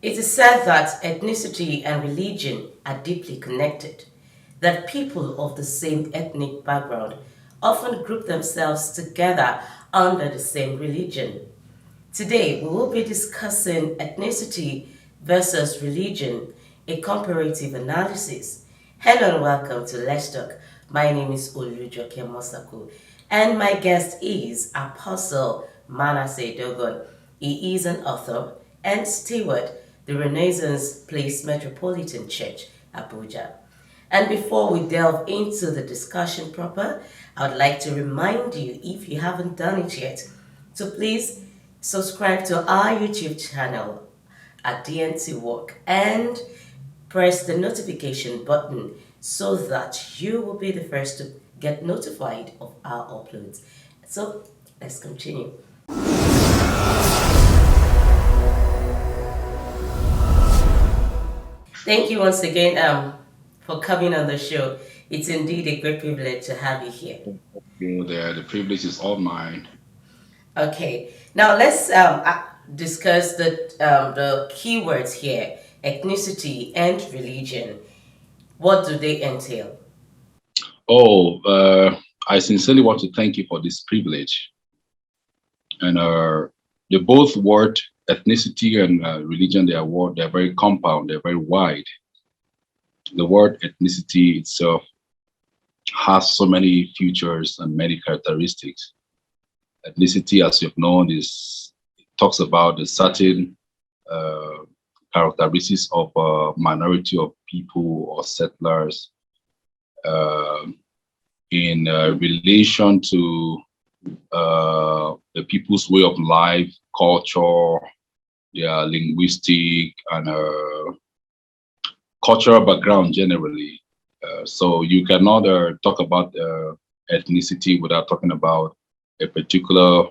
It is said that ethnicity and religion are deeply connected, that people of the same ethnic background often group themselves together under the same religion. Today, we will be discussing ethnicity versus religion, a comparative analysis. Hello and welcome to Let's Talk. My name is Olujoke Mosako, and my guest is Apostle Manasseh Dogon. He is an author and steward, the Renaissance Place Metropolitan Church, Abuja. And before we delve into the discussion proper, I would like to remind you, if you haven't done it yet, to please subscribe to our YouTube channel at DNTWOK and press the notification button so that you will be the first to get notified of our uploads. So let's continue. Thank you once again for coming on the show. It's indeed a great privilege to have you here. The privilege is all mine. Okay, now let's discuss the keywords here: ethnicity and religion. What do they entail? Oh, I sincerely want to thank you for this privilege. And the both word ethnicity and religion, they're very compound, they're very wide. The word ethnicity itself has so many features and many characteristics. Ethnicity, as you've known, is it talks about the certain uh, characteristics of a minority of people or settlers uh, in relation to the people's way of life, culture, their linguistic and cultural background generally. So you cannot talk about ethnicity without talking about a particular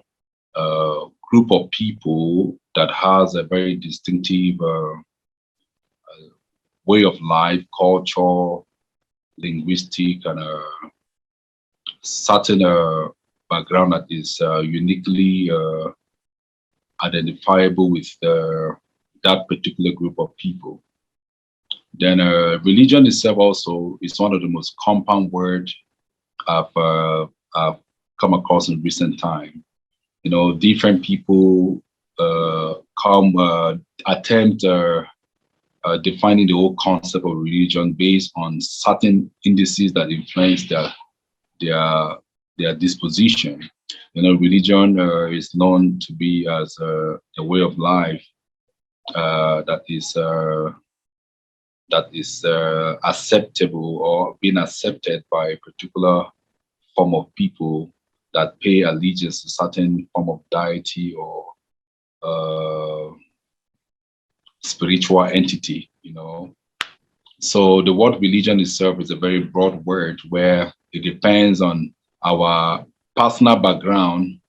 group of people that has a very distinctive way of life, culture, linguistic, and certain background that is uniquely identifiable with that particular group of people. Then religion itself also is one of the most compound words I've come across in recent time. You know, different people come attempt defining the whole concept of religion based on certain indices that influence their their disposition. You know, religion is known to be as a way of life that is acceptable or being accepted by a particular form of people that pay allegiance to certain form of deity or uh, spiritual entity. You know, so the word religion itself is a very broad word where it depends on our personal background,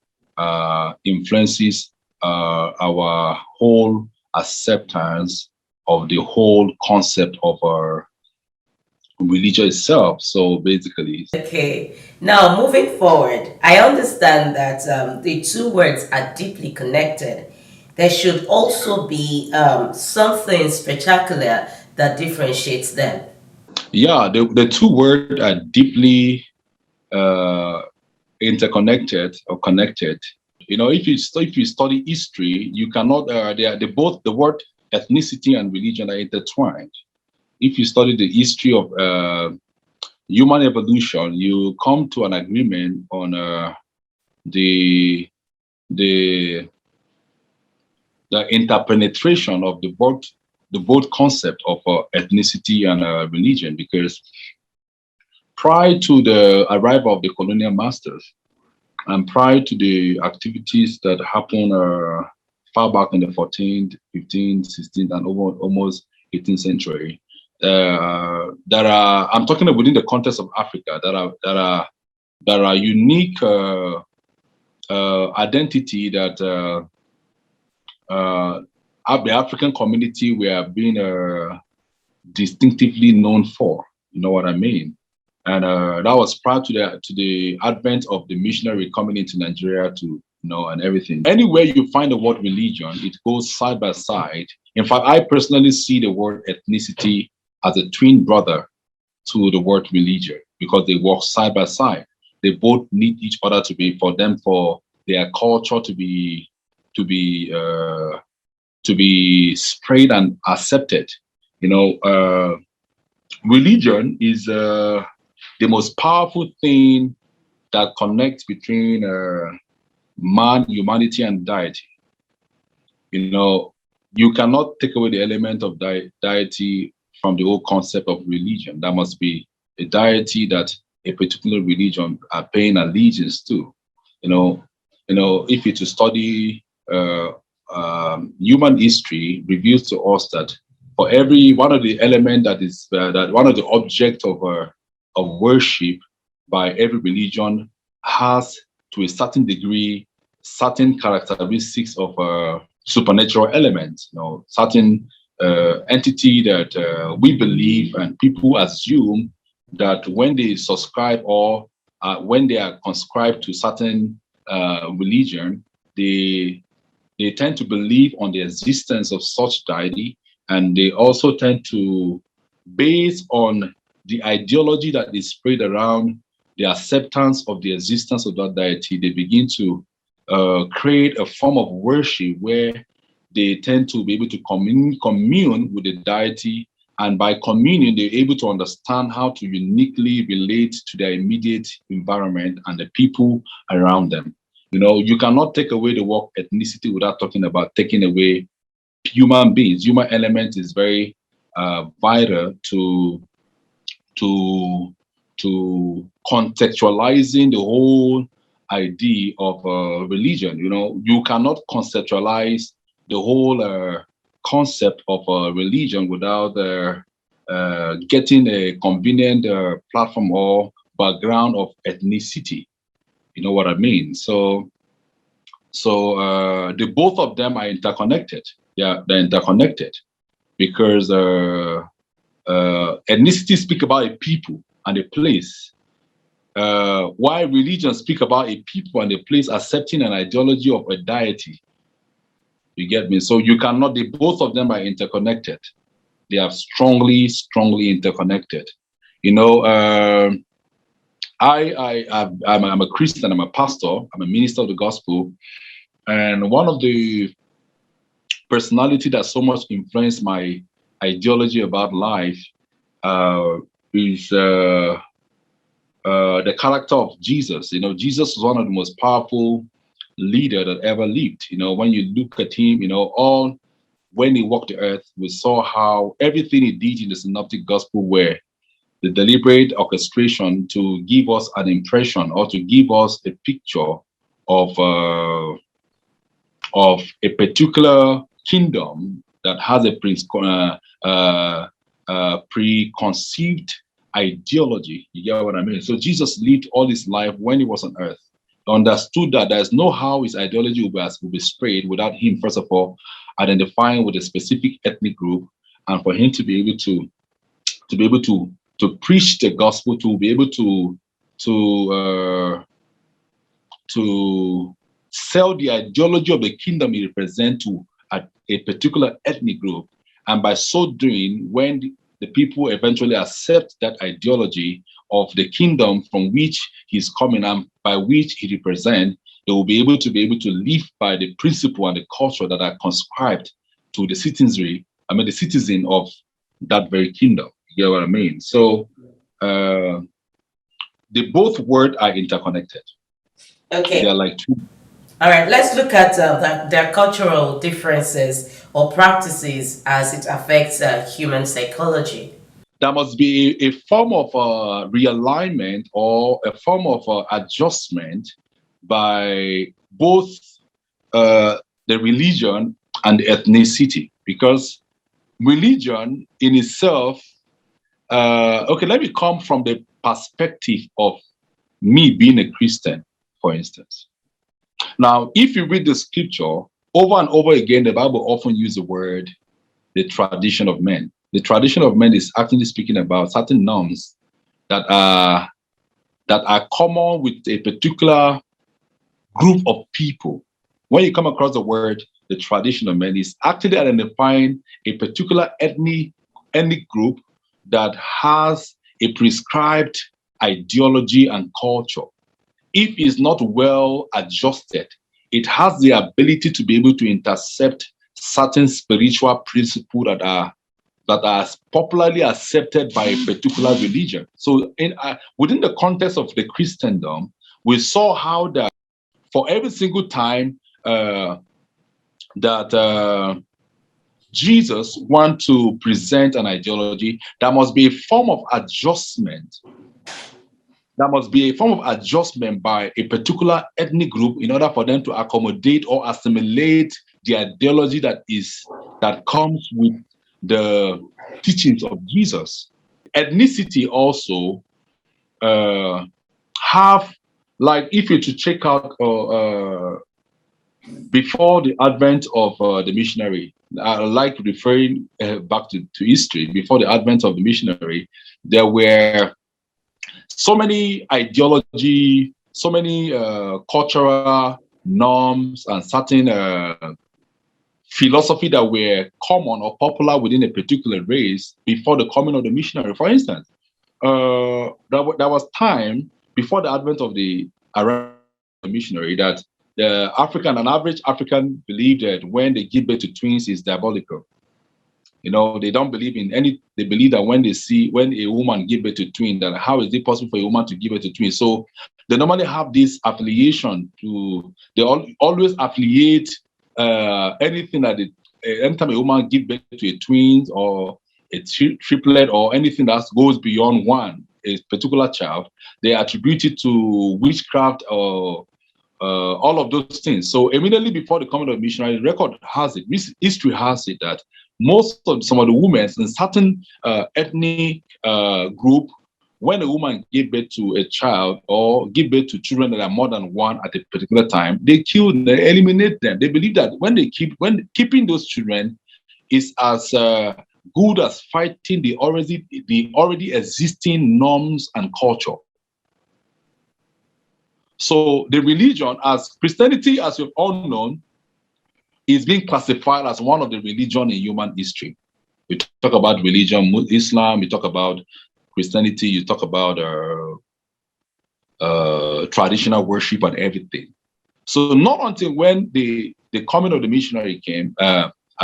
influences our whole acceptance of the whole concept of our religion itself. So basically, Okay, now moving forward, I understand that the two words are deeply connected. There should also be something spectacular that differentiates them. yeah, the two words are deeply uh, interconnected or connected. You know, if you study history, you cannot. They both the word ethnicity and religion are intertwined. If you study the history of human evolution, you come to an agreement on the the the interpenetration of the both concept of ethnicity and religion, because prior to the arrival of the colonial masters and prior to the activities that happened far back in the 14th, 15th, 16th, and almost 18th century, that are I'm talking about within the context of Africa that are unique identity that the African community we are being distinctively known for. You know what I mean? And that was prior to the advent of the missionary coming into Nigeria to and everything. Anywhere you find the word religion, it goes side by side In fact, I personally see the word ethnicity as a twin brother to the word religion because they work side by side. They both need each other to be for their culture to be uh, to be spread and accepted. You know, religion is the most powerful thing that connects between man, humanity, and deity. You know, you cannot take away the element of deity from the whole concept of religion. That must be a deity that a particular religion are paying allegiance to. You know, if you to study human history, reveals to us that for every one of the element that is that one of the object of worship by every religion has to a certain degree certain characteristics of supernatural elements, certain entity that we believe and people assume that when they subscribe or when they are conscribed to certain religion, they they tend to believe on the existence of such deity, and they also tend to, based on the ideology that is spread around the acceptance of the existence of that deity, they begin to create a form of worship where they tend to be able to commune with the deity, and by communion, they're able to understand how to uniquely relate to their immediate environment and the people around them. You cannot take away the word ethnicity without talking about taking away human beings. Human element is very vital to to contextualizing the whole idea of religion. You cannot conceptualize the whole concept of religion without getting a convenient platform or background of ethnicity. You know what I mean? So the both of them are interconnected. Yeah, they're interconnected because ethnicity speak about a people and a place, while religion speak about a people and a place accepting an ideology of a deity. You get me? So you cannot. Both of them are interconnected. They are strongly interconnected. You know, I'm a Christian. I'm a pastor. I'm a minister of the gospel, and one of the personality that so much influenced my ideology about life uh, is the character of Jesus. Jesus was one of the most powerful leader that ever lived. When you look at him, all when he walked the earth, we saw how everything he did in the synoptic gospel were the deliberate orchestration to give us an impression or to give us a picture of a particular kingdom that has a preconceived ideology. You get what I mean? So Jesus lived all his life when he was on earth, understood that there's no how his ideology will be spread without him, first of all, identifying with a specific ethnic group, and for him to be able to preach the gospel, to be able to to sell the ideology of the kingdom he represents to a particular ethnic group. And by so doing, when the people eventually accept that ideology of the kingdom from which he's coming and by which he represents, they will be able to live by the principle and the culture that are conscribed to the citizenry, the citizen of that very kingdom. You get what I mean? So the both words are interconnected. They are Okay. like two. All right. Let's look at their cultural differences or practices as it affects human psychology. There must be a form of realignment or a form of adjustment by both uh, the religion and the ethnicity, because religion in itself, okay, let me come from the perspective of me being a Christian, for instance. Now, if you read the scripture over and over again, the Bible often uses the word the tradition of men. The tradition of men is actually speaking about certain norms that are common with a particular group of people. When you come across the word the tradition of men, is actually identifying a particular ethnic group that has a prescribed ideology and culture. If it's not well adjusted, it has the ability to be able to intercept certain spiritual principles that are popularly accepted by a particular religion. So, within the context of the Christendom, we saw how that for every single time that Jesus wants to present an ideology, there must be a form of adjustment. There must be a form of adjustment by a particular ethnic group in order for them to accommodate or assimilate the ideology that comes with the teachings of Jesus. Ethnicity also have, like, if you to check out before the advent of the missionary, I like referring back to history. Before the advent of the missionary, there were so many ideology, so many cultural norms and certain philosophy that were common or popular within a particular race before the coming of the missionary. For instance, there was time before the advent of the missionary that an average African believed that when they give birth to twins is diabolical. You know, they don't believe in any, they believe that when a woman give birth to twins, that how is it possible for a woman to give birth to twins? So they normally have this affiliation they always affiliate anything that anytime a woman give birth to a twins or a triplet or anything that goes beyond one, a particular child, they attribute it to witchcraft or all of those things. So immediately before the coming of missionary, record has it, history has it that some of the women in certain ethnic group, when a woman give birth to a child or give birth to children that are more than one at a particular time, they kill them, they eliminate them. They believe that when keeping those children is as good as fighting the already existing norms and culture. So the religion, as Christianity, as you've all known, is being classified as one of the religion in human history. We talk about religion, Islam, we talk about Christianity, you talk about traditional worship and everything. So not until when the coming of the missionary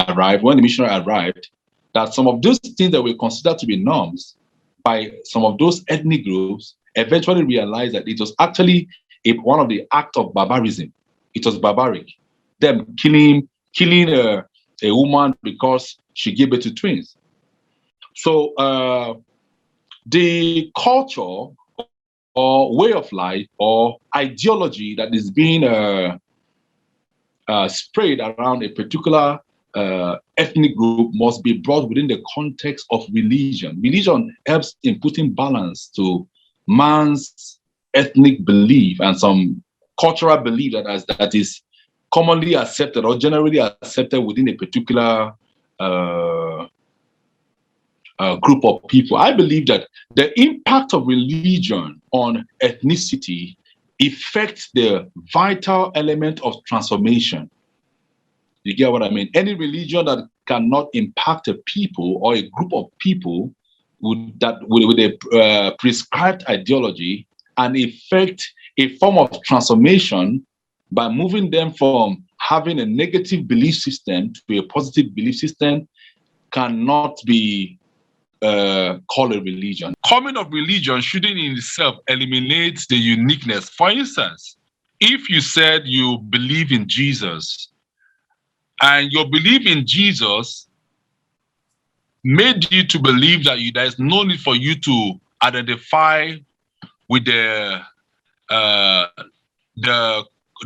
arrived, when the missionary arrived, that some of those things that were considered to be norms by some of those ethnic groups eventually realized that it was actually one of the acts of barbarism. It was barbaric. Them killing a woman because she gave birth to twins. So the culture or way of life or ideology that is being spread around a particular ethnic group must be brought within the context of religion. Religion helps in putting balance to man's ethnic belief and some cultural belief that is commonly accepted or generally accepted within a particular group of people. I believe that the impact of religion on ethnicity affects the vital element of transformation. You get what I mean? Any religion that cannot impact a people or a group of people with a prescribed ideology and effect a form of transformation by moving them from having a negative belief system to a positive belief system cannot be called a religion. Coming of religion shouldn't in itself eliminate the uniqueness. For instance, if you said you believe in Jesus and your belief in Jesus made you to believe that there is no need for you to identify with the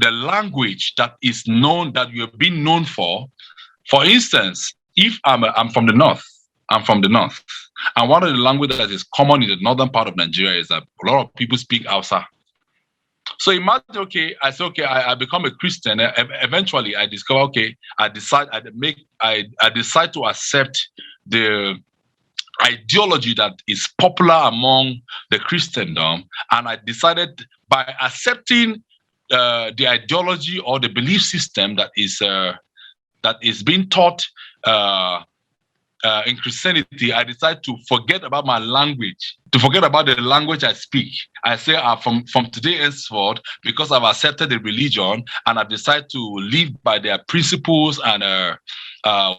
language that is known, that you have been known for. For instance, if I'm from the north, and one of the languages that is common in the northern part of Nigeria is that a lot of people speak Hausa. So imagine, I become a Christian. Eventually, I discover, I decide to accept the ideology that is popular among the Christendom, and I decided by accepting the ideology or the belief system that is that is being taught in Christianity, I decide to forget about my language, to forget about the language I speak. I say from today henceforth, because I've accepted the religion and I've decided to live by their principles and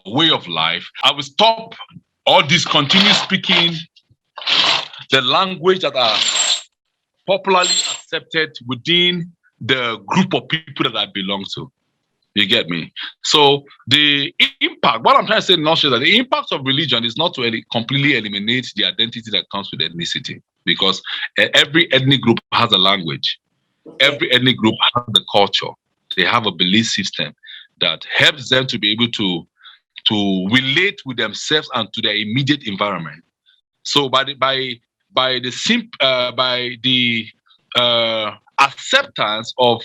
way of life, I will stop or discontinue speaking the language that are popularly accepted within the group of people that I belong to. You get me? So the impact, what I'm trying to say in a nutshell, that the impact of religion is not to completely eliminate the identity that comes with ethnicity, because every ethnic group has a language. Okay. Every ethnic group has a culture. They have a belief system that helps them to be able to relate with themselves and to their immediate environment. So by the acceptance of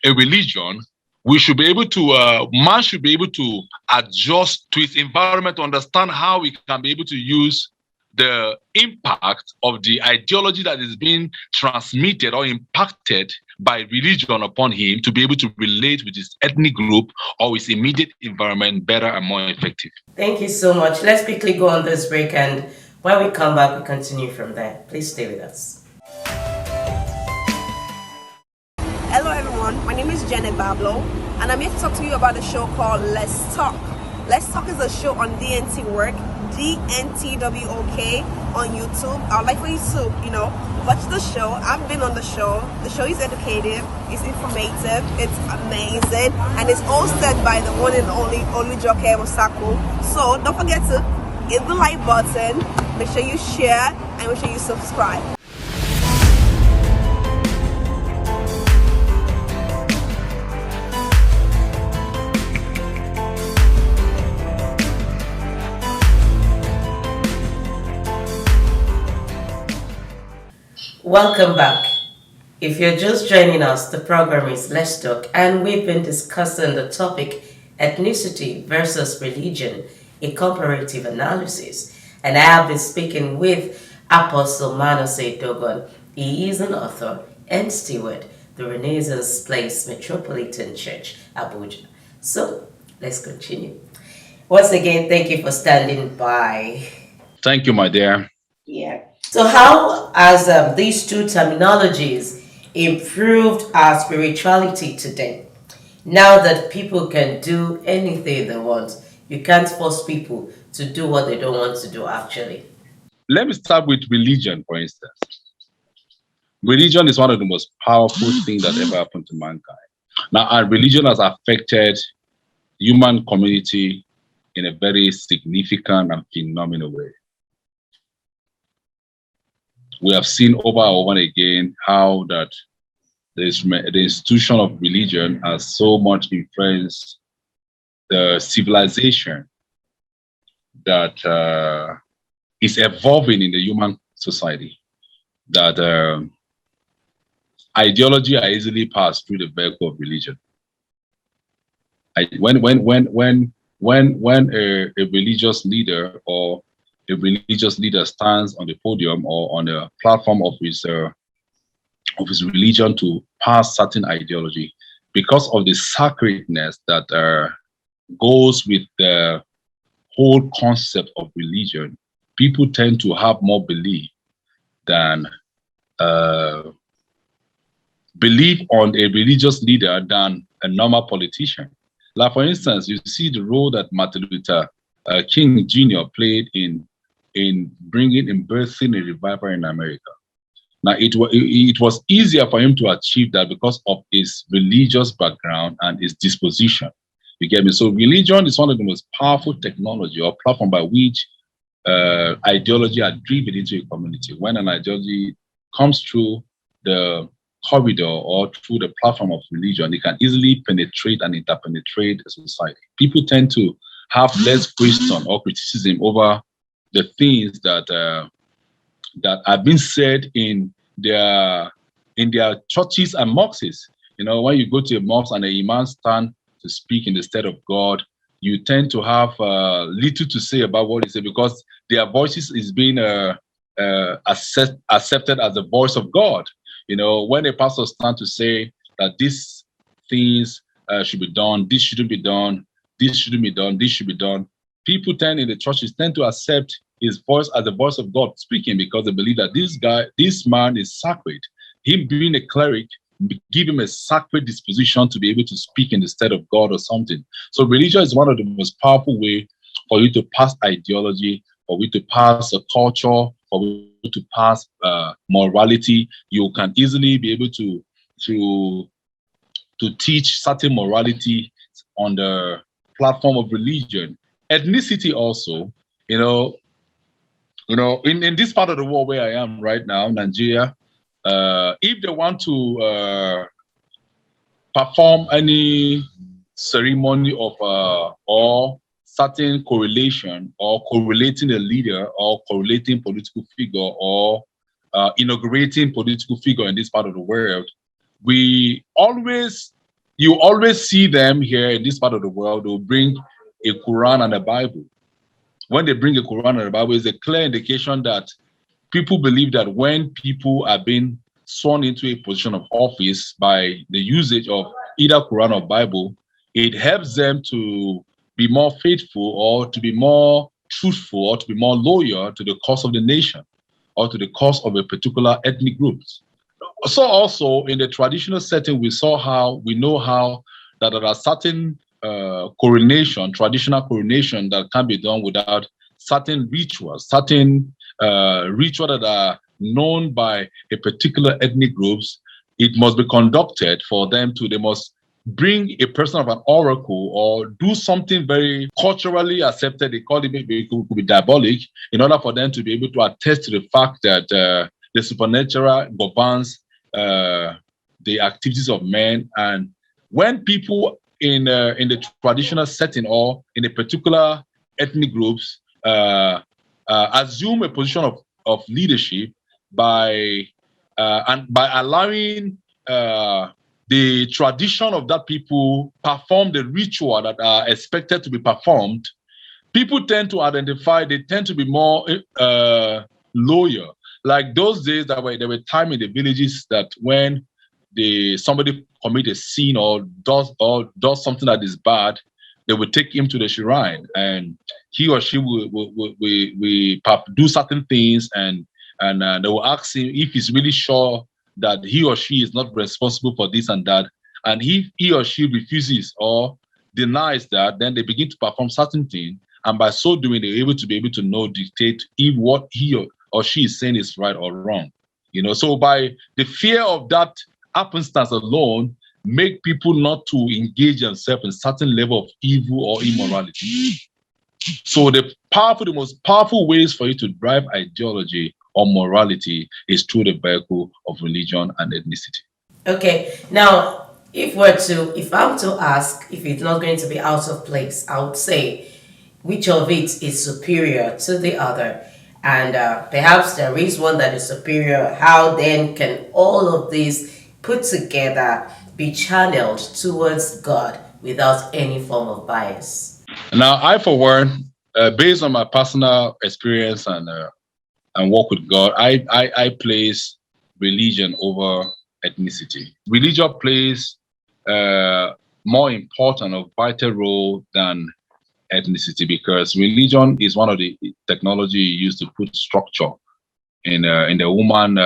a religion, we should be able to man should be able to adjust to his environment to understand how we can be able to use the impact of the ideology that is being transmitted or impacted by religion upon him to be able to relate with his ethnic group or his immediate environment better and more effective. Thank you so much. Let's quickly go on this break, and when we come back, we continue from there. Please stay with us. Hello everyone, my name is Janet Bablo and I'm here to talk to you about a show called Let's Talk. Let's Talk is a show on DNTWOK, DNTWOK on YouTube. I would like for you to, watch the show. I've been on the show. The show is educative, it's informative, it's amazing, and it's hosted by the one and only Olujoke Mosako. So don't forget to hit the like button, make sure you share, and make sure you subscribe. Welcome back. If you're just joining us, the program is Let's Talk, and we've been discussing the topic ethnicity versus religion, a comparative analysis. And I have been speaking with Apostle Manasseh Dogon. He is an author and steward, the Renaissance Place Metropolitan Church, Abuja. So let's continue. Once again, thank you for standing by. Thank you, my dear. Yeah. So how has these two terminologies improved our spirituality today? Now that people can do anything they want, you can't force people to do what they don't want to do, actually. Let me start with religion, for instance. Religion is one of the most powerful things that ever happened to mankind. Now, our religion has affected human community in a very significant and phenomenal way. We have seen over and over again how that the institution of religion has so much influenced the civilization that is evolving in the human society. That ideology are easily passed through the vehicle of religion. When a religious leader or a religious leader stands on the podium or on the platform of his religion to pass certain ideology, because of the sacredness that goes with the whole concept of religion, people tend to have more belief than believe on a religious leader than a normal politician. Like, for instance, you see the role that Martin Luther King Jr. played in birthing a revival in America. Now, it was easier for him to achieve that because of his religious background and his disposition. You get me? So religion is one of the most powerful technology or platform by which ideology are driven into a community. When an ideology comes through the corridor or through the platform of religion, it can easily penetrate and interpenetrate a society. People tend to have less question or criticism over the things that have been said in their churches and mosques. When you go to a mosque and the imam stand to speak in the stead of God, you tend to have little to say about what he said because their voices is being accepted as the voice of God. When a pastor stands to say that these things should be done, this shouldn't be done, this shouldn't be done, this should be done. People in the churches tend to accept his voice as the voice of God speaking because they believe that this man is sacred. Him being a cleric, give him a sacred disposition to be able to speak in the stead of God or something. So religion is one of the most powerful way for you to pass ideology, for you to pass a culture, for you to pass morality. You can easily be able to teach certain morality on the platform of religion. Ethnicity also, in this part of the world where I am right now, Nigeria, if they want to perform any ceremony of or certain correlation or correlating a leader or correlating political figure or inaugurating political figure in this part of the world, you always see them here in this part of the world. They'll bring a Quran and a Bible. When they bring a Quran and a Bible, it's a clear indication that people believe that when people are being sworn into a position of office by the usage of either Quran or Bible, it helps them to be more faithful or to be more truthful or to be more loyal to the cause of the nation or to the cause of a particular ethnic group. So also in the traditional setting, we know how that there are certain traditional coronation that can be done without certain rituals that are known by a particular ethnic groups. It must be conducted for them they must bring a person of an oracle or do something very culturally accepted. They call it could be diabolic in order for them to be able to attest to the fact that the supernatural governs the activities of men. And when people in the traditional setting or in a particular ethnic groups assume a position of leadership by allowing the tradition of that people perform the ritual that are expected to be performed, people tend to they tend to be more loyal. Like those days there were time in the villages that when somebody commit a sin or does something that is bad, they would take him to the shrine and he or she will do certain things and they will ask him if he's really sure that he or she is not responsible for this and that. And if he or she refuses or denies that, then they begin to perform certain things. And by so doing, they're able to dictate if what he or she is saying is right or wrong. So by the fear of that happenstance alone, make people not to engage themselves in certain level of evil or immorality. So the most powerful ways for you to drive ideology or morality is through the vehicle of religion and ethnicity. Okay, now if I'm to ask if it's not going to be out of place, I would say which of it is superior to the other, and perhaps there is one that is superior. How then can all of these put together be channeled towards God without any form of bias? Now, I, for one, based on my personal experience and work with God, I place religion over ethnicity. Religion plays more important or vital role than ethnicity because religion is one of the technology used to put structure in the woman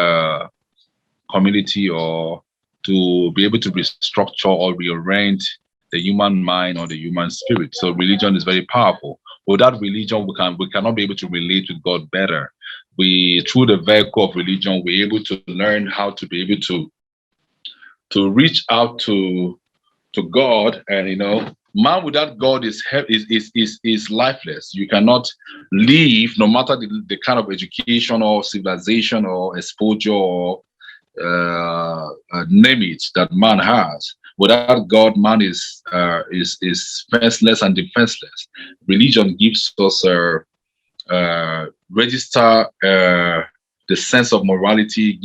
community or to be able to restructure or rearrange the human mind or the human spirit. So religion is very powerful. Without religion, we cannot be able to relate with God better. Through the vehicle of religion, we're able to learn how to be able to reach out to God. And man without God is lifeless. You cannot live, no matter the kind of education or civilization or exposure or name it that man has. Without God, man is defenseless and defenseless. Religion gives us register the sense of morality,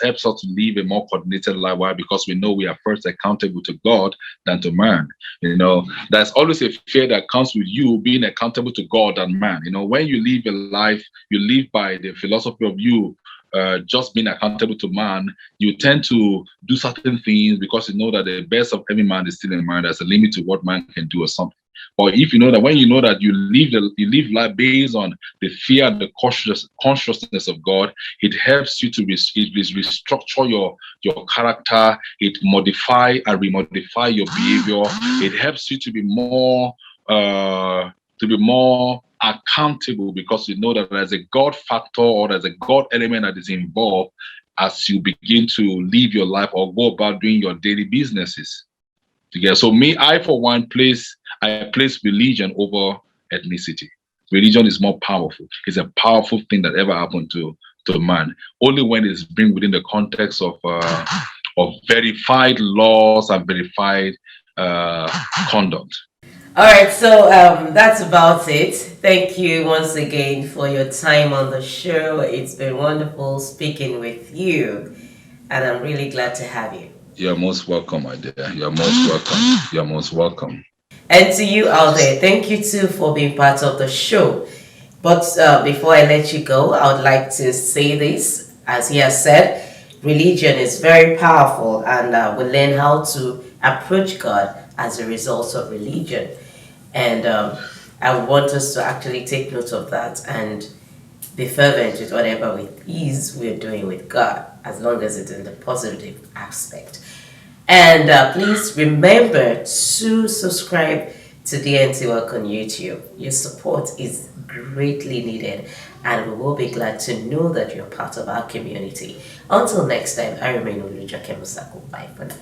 helps us to live a more coordinated life. Why? Because we know we are first accountable to God than to man. There's always a fear that comes with you being accountable to God and man. When you live a life, you live by the philosophy of you just being accountable to man, you tend to do certain things because you know that the best of every man is still in man. There's a limit to what man can do or something. But if you know that, when you know that you live life based on the fear and the consciousness of God, it helps you to restructure your character. It modify and remodify your behavior. It helps you to be more accountable, because you know that there's a God factor or there's a God element that is involved as you begin to live your life or go about doing your daily businesses together. So me, I for one place religion over ethnicity. Religion is more powerful. It's a powerful thing that ever happened to man. Only when it's bring within the context of verified laws and verified conduct. All right, so that's about it. Thank you once again for your time on the show. It's been wonderful speaking with you, and I'm really glad to have you. You're most welcome, my dear. You're most welcome. You're most welcome. And to you out there, thank you too for being part of the show. But before I let you go, I would like to say this. As he has said, religion is very powerful, and we learn how to approach God as a result of religion. And I want us to actually take note of that and be fervent with whatever it is we're doing with God, as long as it's in the positive aspect. And please remember to subscribe to DNTWOK on YouTube. Your support is greatly needed, and we will be glad to know that you're part of our community. Until next time, I remain Oluja Kemusako. Bye for now.